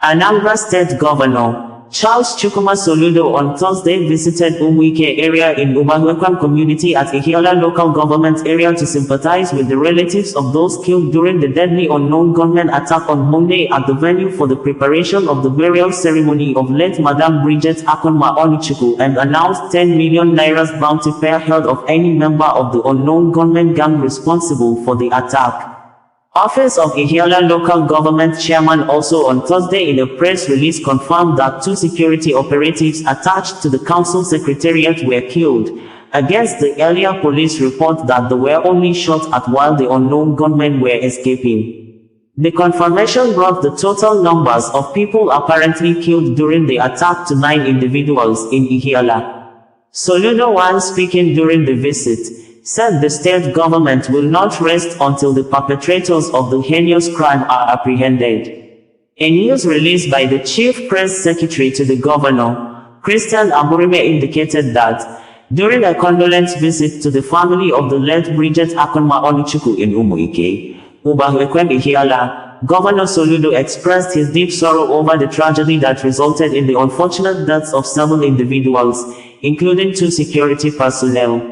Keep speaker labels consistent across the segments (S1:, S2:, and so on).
S1: Anambra State Governor Charles Chukwuma Soludo on Thursday visited Umuike area in Ubahuekwem community at Ihiala local government area to sympathize with the relatives of those killed during the deadly unknown gunmen attack on Monday at the venue for the preparation of the burial ceremony of late Madam Bridget Akanma Onuchukwu and announced 10 million naira's bounty pair held of any member of the unknown gunmen gang responsible for the attack. Office of Ihiala local government chairman also on Thursday in a press release confirmed that 2 security operatives attached to the council secretariat were killed, against the earlier police report that they were only shot at while the unknown gunmen were escaping. The confirmation brought the total numbers of people apparently killed during the attack to 9 individuals in Ihiala. Soludo, while speaking during the visit, said the state government will not rest until the perpetrators of the heinous crime are apprehended. A news release by the chief press secretary to the governor, Christian Aburime, indicated that, during a condolence visit to the family of the late Bridget Akanma Onuchukwu in Umuike, Ubahuekwem, Ihiala, Governor Soludo expressed his deep sorrow over the tragedy that resulted in the unfortunate deaths of 7 individuals, including 2 security personnel.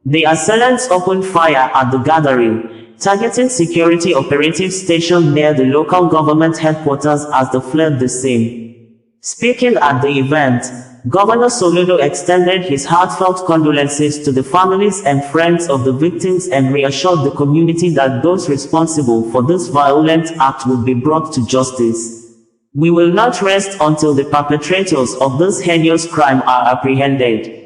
S1: The assailants opened fire at the gathering, targeting security operatives stationed near the local government headquarters as they fled the scene. Speaking at the event, Governor Soludo extended his heartfelt condolences to the families and friends of the victims and reassured the community that those responsible for this violent act will be brought to justice. We will not rest until the perpetrators of this heinous crime are apprehended.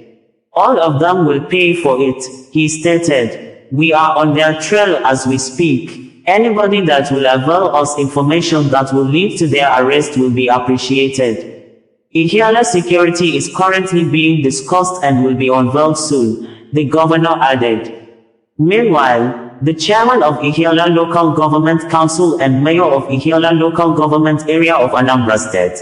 S1: All of them will pay for it, he stated. We are on their trail as we speak. Anybody that will avail us information that will lead to their arrest will be appreciated. Ihiala security is currently being discussed and will be unveiled soon, the governor added. Meanwhile, the chairman of Ihiala Local Government Council and mayor of Ihiala Local Government Area of Anambra State,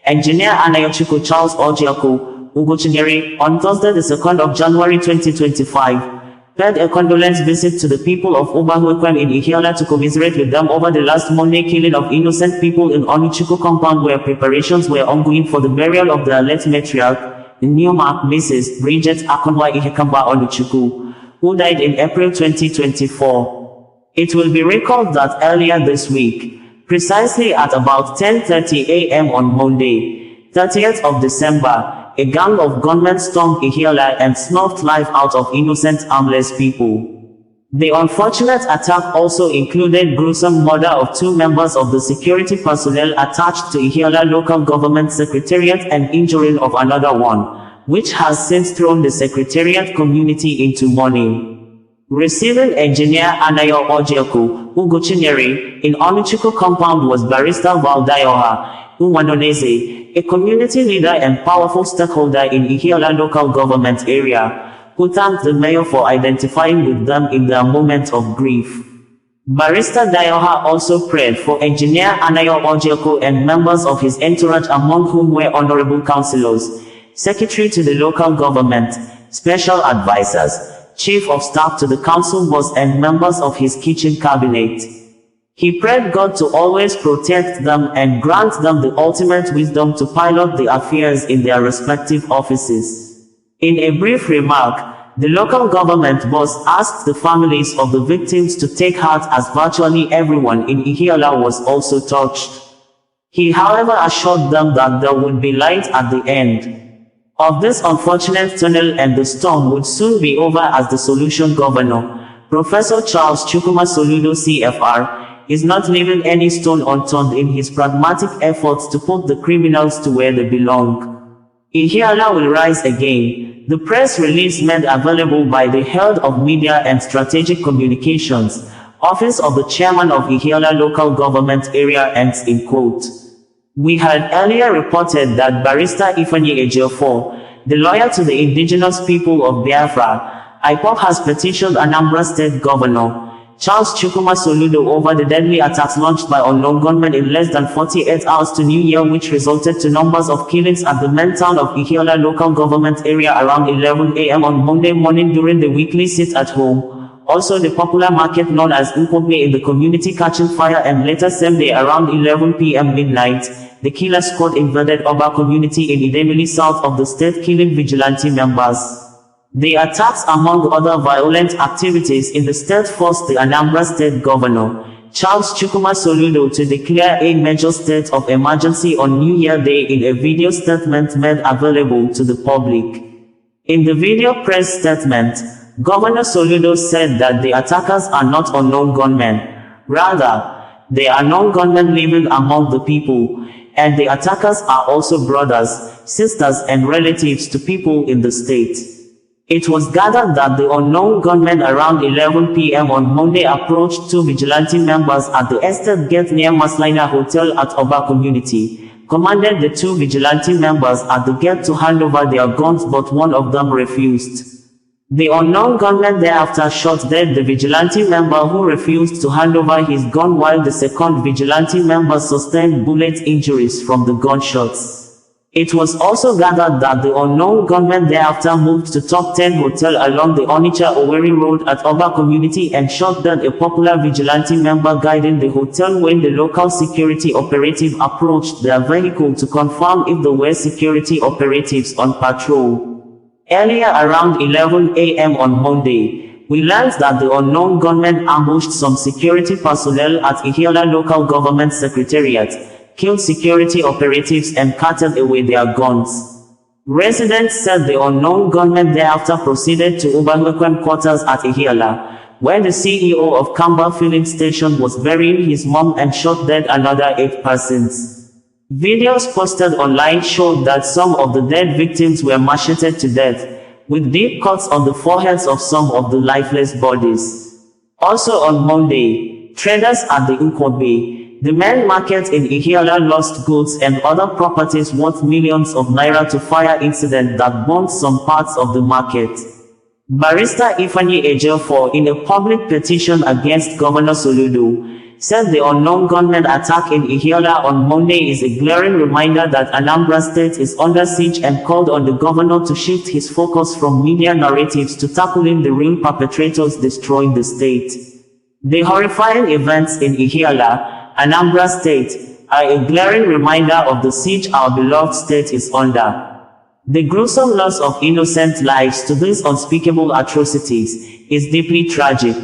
S1: Engineer Anayochukwu Charles Ojiaku, on Thursday the 2nd of January 2025, paid a condolence visit to the people of Ubahuekwem in Ihiala to commiserate with them over the last Monday killing of innocent people in Onuchukwu compound where preparations were ongoing for the burial of their late matriarch, Nneoma Mrs. Bridget Akanma Onuchukwu, who died in April 2024. It will be recalled that earlier this week, precisely at about 10:30 a.m. on Monday, 30th of December, a gang of gunmen stormed Ihiala and snuffed life out of innocent harmless people. The unfortunate attack also included gruesome murder of 2 members of the security personnel attached to Ihiala local government secretariat and injuring of another one, which has since thrown the secretariat community into mourning. Receiving engineer Anayo Ojiaku Ugochinyere in Onuchukwu compound was Barrister Valdayoha Uwanoneze, a community leader and powerful stakeholder in Ihiala local government area, who thanked the mayor for identifying with them in their moment of grief. Barrister Dayoha also prayed for engineer Anayo Ojiaku and members of his entourage, among whom were honorable councillors, secretary to the local government, special advisors, chief of staff to the council boss and members of his kitchen cabinet. He prayed God to always protect them and grant them the ultimate wisdom to pilot the affairs in their respective offices. In a brief remark, the local government boss asked the families of the victims to take heart as virtually everyone in Ihiala was also touched. He, however, assured them that there would be light at the end of this unfortunate tunnel and the storm would soon be over, as the solution governor, Professor Charles Chukwuma Soludo CFR, is not leaving any stone unturned in his pragmatic efforts to put the criminals to where they belong. Ihiala will rise again, the press release made available by the Head of Media and Strategic Communications, Office of the Chairman of Ihiala Local Government Area, ends in quote. We had earlier reported that Barrister Ifeanyi Ejiofor, the lawyer to the indigenous people of Biafra, IPOB, has petitioned Anambra State Governor Charles Chukwuma Soludo over the deadly attacks launched by unknown gunmen in less than 48 hours to New Year, which resulted to numbers of killings at the main town of Ihiala local government area around 11 a.m. on Monday morning during the weekly sit-at-home, also the popular market known as Gunmen in the community catching fire, and later same day around 11 p.m. midnight, the killer squad invaded Oba community in Idemili south of the state, killing vigilante members. The attacks, among other violent activities in the state, forced the Anambra State Governor, Chukwuma Soludo, to declare a major state of emergency on New Year Day in a video statement made available to the public. In the video press statement, Governor Soludo said that the attackers are not unknown gunmen. Rather, they are known gunmen living among the people, and the attackers are also brothers, sisters, and relatives to people in the state. It was gathered that the unknown gunmen around 11 p.m. on Monday approached two vigilante members at the estate gate near Maslina Hotel at Oba community, commanded the two vigilante members at the gate to hand over their guns, but one of them refused. The unknown gunman thereafter shot dead the vigilante member who refused to hand over his gun, while the second vigilante member sustained bullet injuries from the gunshots. It was also gathered that the unknown gunman thereafter moved to Top 10 Hotel along the Onitsha-Owerri Road at Oba community and shot dead a popular vigilante member guiding the hotel when the local security operative approached their vehicle to confirm if there were security operatives on patrol. Earlier around 11 a.m. on Monday, we learned that the unknown gunmen ambushed some security personnel at Ihiala local government secretariat, killed security operatives, and carted away their guns. Residents said the unknown gunmen thereafter proceeded to Ubahuekwem quarters at Ihiala, where the CEO of Kamba filling station was burying his mom, and shot dead another 8 persons. Videos posted online showed that some of the dead victims were macheted to death, with deep cuts on the foreheads of some of the lifeless bodies. Also on Monday, traders at the Umuike, the main market in Ihiala, lost goods and other properties worth millions of naira to fire incident that burned some parts of the market. Barrister Ifeanyi Ejiofor, in a public petition against Governor Soludo, said the unknown gunmen attack in Ihiala on Monday is a glaring reminder that Anambra State is under siege, and called on the governor to shift his focus from media narratives to tackling the real perpetrators destroying the state. The horrifying events in Ihiala, Anambra State, are a glaring reminder of the siege our beloved state is under. The gruesome loss of innocent lives to these unspeakable atrocities is deeply tragic.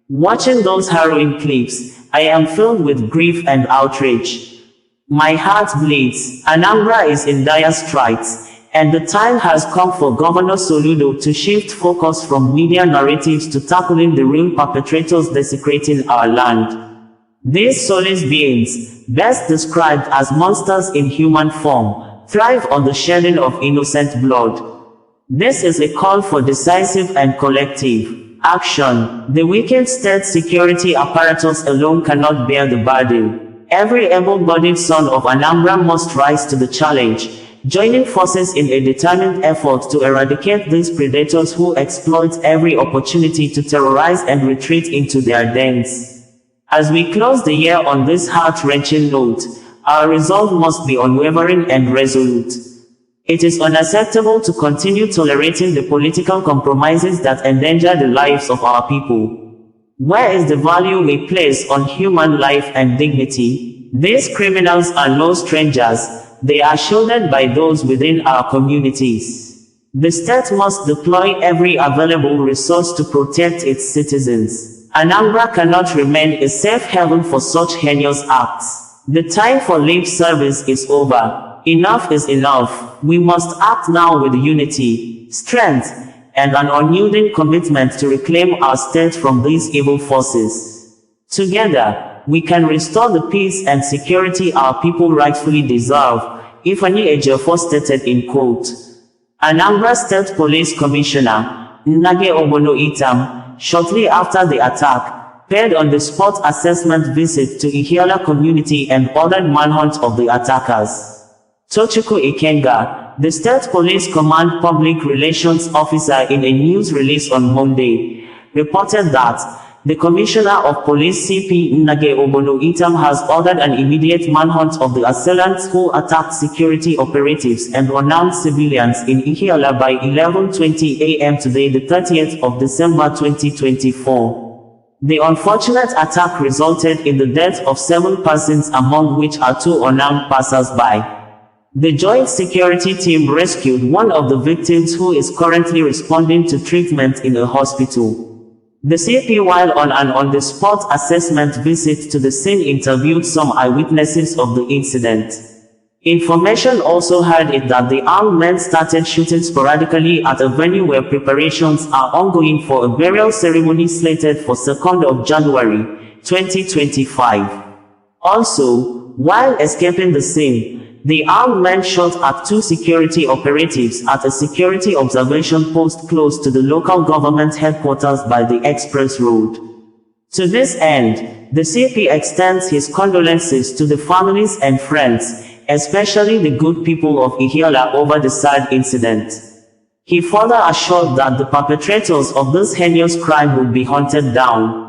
S1: Watching those harrowing clips, I am filled with grief and outrage. My heart bleeds. Anambra is in dire straits, and the time has come for Governor Soludo to shift focus from media narratives to tackling the real perpetrators desecrating our land. These soulless beings, best described as monsters in human form, thrive on the shedding of innocent blood. This is a call for decisive and collective action. The wicked state security apparatus alone cannot bear the burden. Every able-bodied son of Anambra must rise to the challenge, joining forces in a determined effort to eradicate these predators who exploit every opportunity to terrorize and retreat into their dens. As we close the year on this heart-wrenching note, our resolve must be unwavering and resolute. It is unacceptable to continue tolerating the political compromises that endanger the lives of our people. Where is the value we place on human life and dignity? These criminals are no strangers. They are shielded by those within our communities. The state must deploy every available resource to protect its citizens. Anambra cannot remain a safe haven for such heinous acts. The time for lip service is over. Enough is enough. We must act now with unity, strength, and an unyielding commitment to reclaim our state from these evil forces. Together, we can restore the peace and security our people rightfully deserve, Ifeanyi Ejiofor stated in quote. Anambra State Police Commissioner, Nnage Ogbono Itam, shortly after the attack, paid on-the-spot assessment visit to Ihiala community and ordered manhunt of the attackers. Tochukwu Ikenga, the State Police Command Public Relations Officer, in a news release on Monday, reported that the Commissioner of Police CP Nnage Obono Itam has ordered an immediate manhunt of the assailants who attacked security operatives and unarmed civilians in Ihiala by 11:20 a.m. today, the 30th of December 2024. The unfortunate attack resulted in the death of 7 persons, among which are 2 unarmed passers-by. The Joint Security Team rescued one of the victims, who is currently responding to treatment in a hospital. The CP, while on an on-the-spot assessment visit to the scene, interviewed some eyewitnesses of the incident. Information also had it that the armed men started shooting sporadically at a venue where preparations are ongoing for a burial ceremony slated for 2nd of January, 2025. Also, while escaping the scene, the armed men shot at 2 security operatives at a security observation post close to the local government headquarters by the express road. To this end, the CP extends his condolences to the families and friends, especially the good people of Ihiala, over the sad incident. He further assured that the perpetrators of this heinous crime would be hunted down.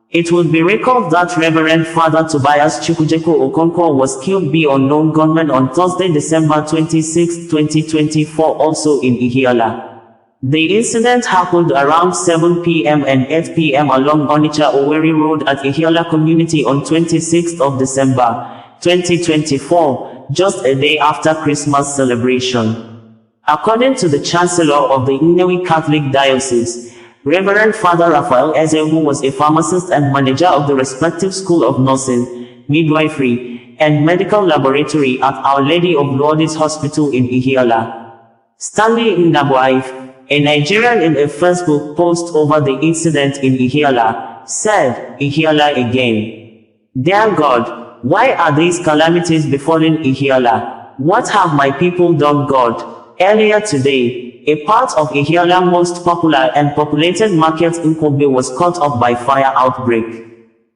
S1: It would be recalled that Reverend Father Tobias Chukwuma Okonkwo was killed by unknown gunmen on Thursday, December 26, 2024, also in Ihiala. The incident happened around 7 p.m. and 8 p.m. along Onitsha-Owerri Road at Ihiala community on 26th of December, 2024, just a day after Christmas celebration. According to the Chancellor of the Nnewi Catholic Diocese, Reverend Father Raphael Eze, who was a pharmacist and manager of the respective School of Nursing, Midwifery, and Medical Laboratory at Our Lady of Lourdes Hospital in Ihiala. Stanley Ndabuaif, a Nigerian, in a Facebook post over the incident in Ihiala, said, "Ihiala again. Dear God, why are these calamities befalling Ihiala? What have my people done, God?" Earlier today, a part of Ihiala's most popular and populated market, Nkwogbe, was caught up by fire outbreak,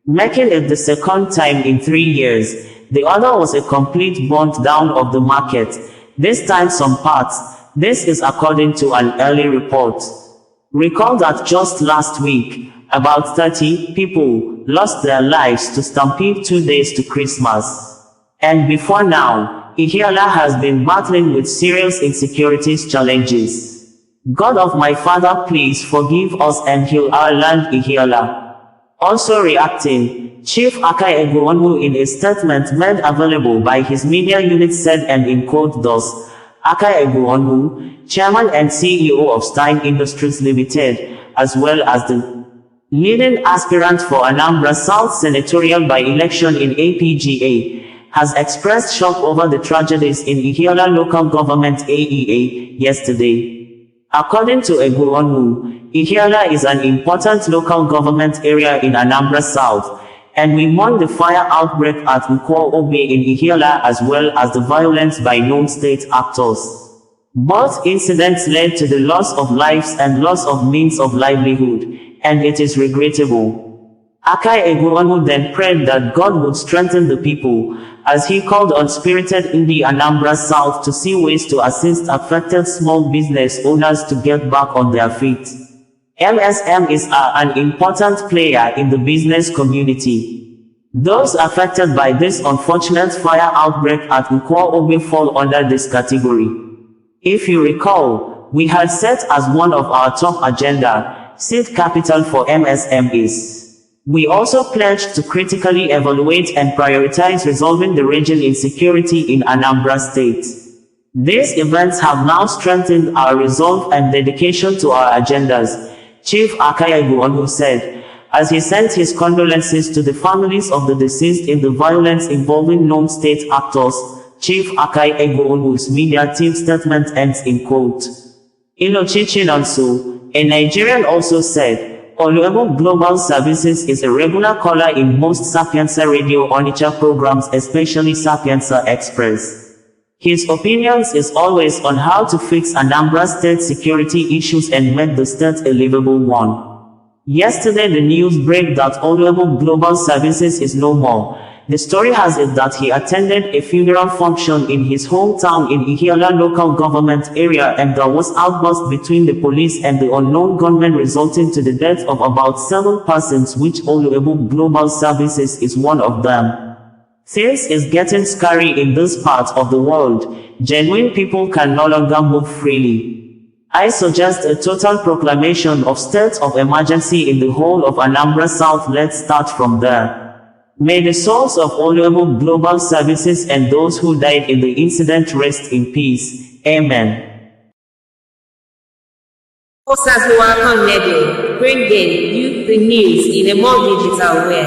S1: making it the 2nd time in 3 years. The other was a complete burnt down of the market, this time some parts. This is according to an early report. Recall that just last week, about 30 people lost their lives to stampede 2 days to Christmas. And before now, Ihiala has been battling with serious insecurities challenges. God of my father, please forgive us and heal our land, Ihiala. Also reacting, Chief Akai Egbuonu, in a statement made available by his media unit, said, and in quote, thus, Akai Egbuonu, Chairman and CEO of Stein Industries Limited, as well as the leading aspirant for Anambra South senatorial by-election in APGA, has expressed shock over the tragedies in Ihiala local government AEA yesterday. According to Egbuonu, Ihiala is an important local government area in Anambra South, and we mourn the fire outbreak at Nkwogbe in Ihiala as well as the violence by known state actors. Both incidents led to the loss of lives and loss of means of livelihood, and it is regrettable. Akai Egbuonu then prayed that God would strengthen the people, as he called on spirited in the Anambra South to see ways to assist affected small business owners to get back on their feet. MSM is an important player in the business community. Those affected by this unfortunate fire outbreak at Nkwogbe fall under this category. If you recall, we had set as one of our top agenda, seed capital for MSM is. We also pledged to critically evaluate and prioritize resolving the raging insecurity in Anambra State. These events have now strengthened our resolve and dedication to our agendas, Chief Akai Egbuonu said, as he sent his condolences to the families of the deceased in the violence involving known state actors. Chief Akai Egbuonu's media team statement ends in quote. Ilochi Chinonso, a Nigerian, also said, Oluebo Global Services is a regular caller in most Sapienza Radio Onitsha programs, especially Sapienza Express. His opinions is always on how to fix Anambra State security issues and make the state a livable one. Yesterday the news broke that Oluebo Global Services is no more. The story has it that he attended a funeral function in his hometown in Ihiala local government area and there was outburst between the police and the unknown gunmen resulting to the death of about 7 persons, which Oluebu Global Services is one of them. Things is getting scary in this part of the world. Genuine people can no longer move freely. I suggest a total proclamation of state of emergency in the whole of Anambra South. Let's start from there. May the souls of Oluebu Global Services and those who died in the incident rest in peace. Amen.
S2: Ubahuekwem bringing you the news in a more digital way.